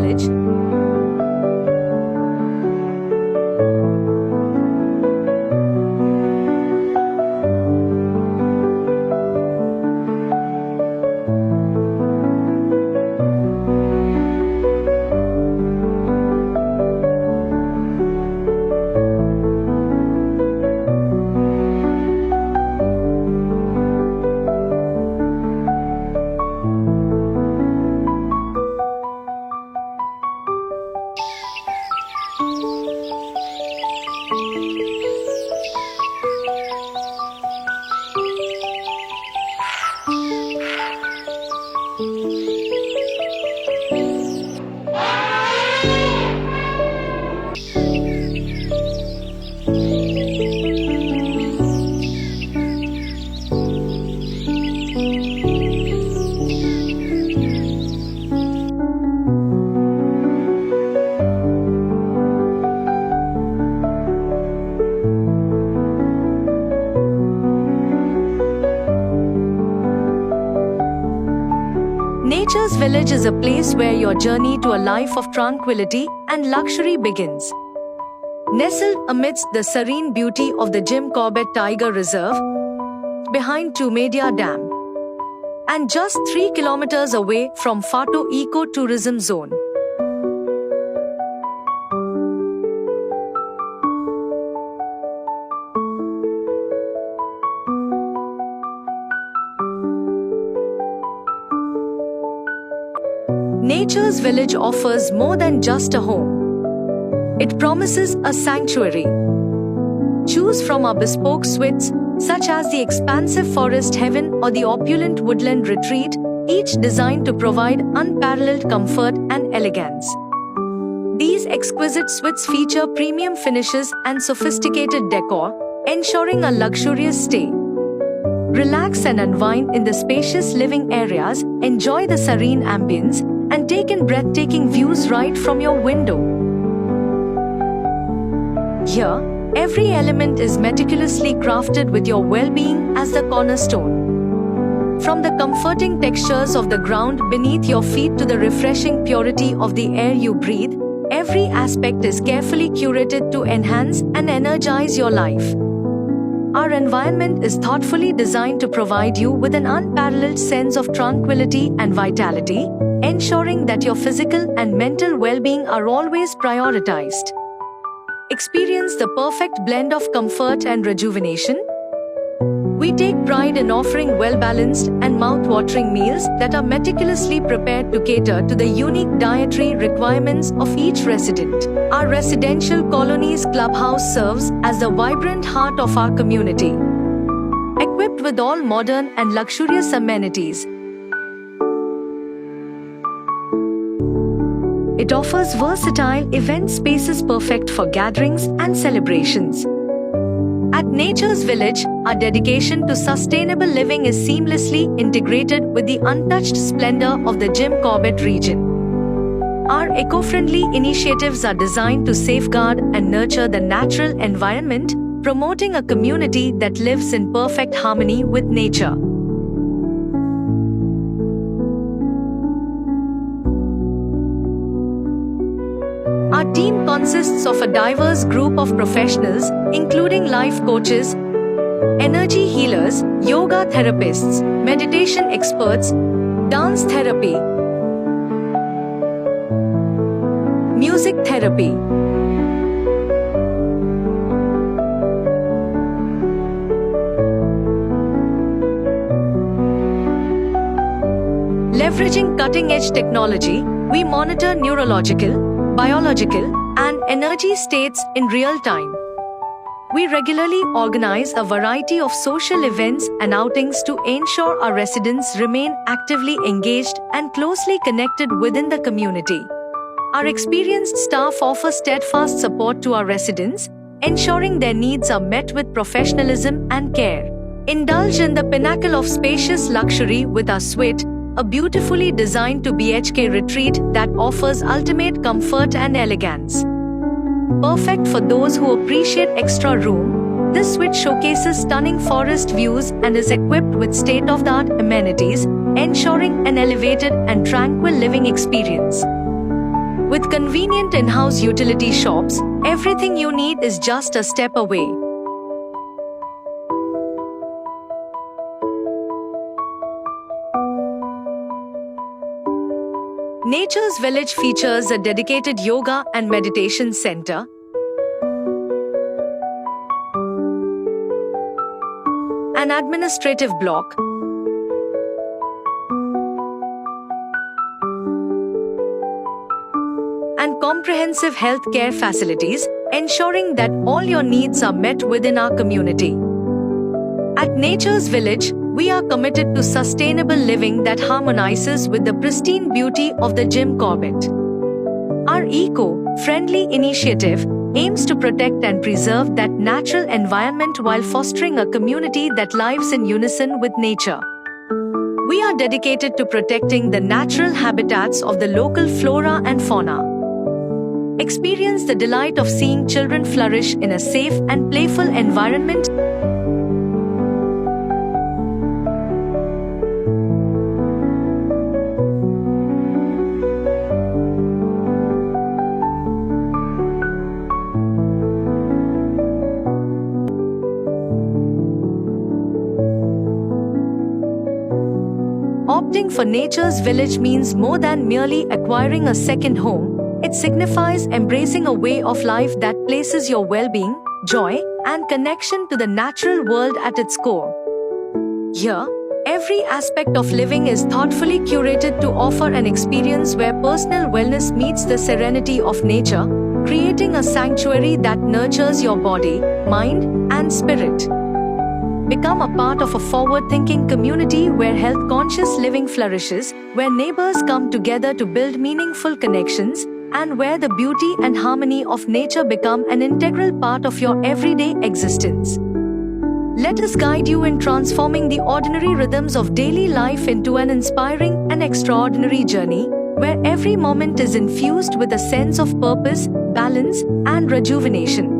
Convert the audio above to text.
Village. Nature's Village is a place where your journey to a life of tranquility and luxury begins. Nestled amidst the serene beauty of the Jim Corbett Tiger Reserve, behind Tumedia Dam, and just 3 kilometers away from Fato Eco-Tourism Zone. Nature's Village offers more than just a home. It promises a sanctuary. Choose from our bespoke suites, such as the expansive Forest Heaven or the opulent Woodland Retreat, each designed to provide unparalleled comfort and elegance. These exquisite suites feature premium finishes and sophisticated decor, ensuring a luxurious stay. Relax and unwind in the spacious living areas, enjoy the serene ambience, and take in breathtaking views right from your window. Here, every element is meticulously crafted with your well-being as the cornerstone. From the comforting textures of the ground beneath your feet to the refreshing purity of the air you breathe, every aspect is carefully curated to enhance and energize your life. Our environment is thoughtfully designed to provide you with an unparalleled sense of tranquility and vitality, ensuring that your physical and mental well-being are always prioritized. Experience the perfect blend of comfort and rejuvenation. We take pride in offering well-balanced and mouth-watering meals that are meticulously prepared to cater to the unique dietary requirements of each resident. Our residential colony's clubhouse serves as the vibrant heart of our community. Equipped with all modern and luxurious amenities, it offers versatile event spaces perfect for gatherings and celebrations. At Nature's Village, our dedication to sustainable living is seamlessly integrated with the untouched splendor of the Jim Corbett region. Our eco-friendly initiatives are designed to safeguard and nurture the natural environment, promoting a community that lives in perfect harmony with nature. Our team consists of a diverse group of professionals, including life coaches, energy healers, yoga therapists, meditation experts, dance therapy, music therapy, leveraging cutting-edge technology, we monitor neurological, biological, and energy states in real time. We regularly organize a variety of social events and outings to ensure our residents remain actively engaged and closely connected within the community. Our experienced staff offers steadfast support to our residents, ensuring their needs are met with professionalism and care. Indulge in the pinnacle of spacious luxury with our suite, a beautifully designed to BHK retreat that offers ultimate comfort and elegance. Perfect for those who appreciate extra room, this suite showcases stunning forest views and is equipped with state-of-the-art amenities, ensuring an elevated and tranquil living experience. With convenient in-house utility shops, everything you need is just a step away. Nature's Village features a dedicated yoga and meditation center, an administrative block, and comprehensive health care facilities, ensuring that all your needs are met within our community. At Nature's Village, we are committed to sustainable living that harmonizes with the pristine beauty of the Jim Corbett. Our eco-friendly initiative aims to protect and preserve that natural environment while fostering a community that lives in unison with nature. We are dedicated to protecting the natural habitats of the local flora and fauna. Experience the delight of seeing children flourish in a safe and playful environment. Opting for Nature's Village means more than merely acquiring a second home. It signifies embracing a way of life that places your well-being, joy, and connection to the natural world at its core. Here, every aspect of living is thoughtfully curated to offer an experience where personal wellness meets the serenity of nature, creating a sanctuary that nurtures your body, mind, and spirit. Become a part of a forward-thinking community where health-conscious living flourishes, where neighbors come together to build meaningful connections, and where the beauty and harmony of nature become an integral part of your everyday existence. Let us guide you in transforming the ordinary rhythms of daily life into an inspiring and extraordinary journey, where every moment is infused with a sense of purpose, balance, and rejuvenation.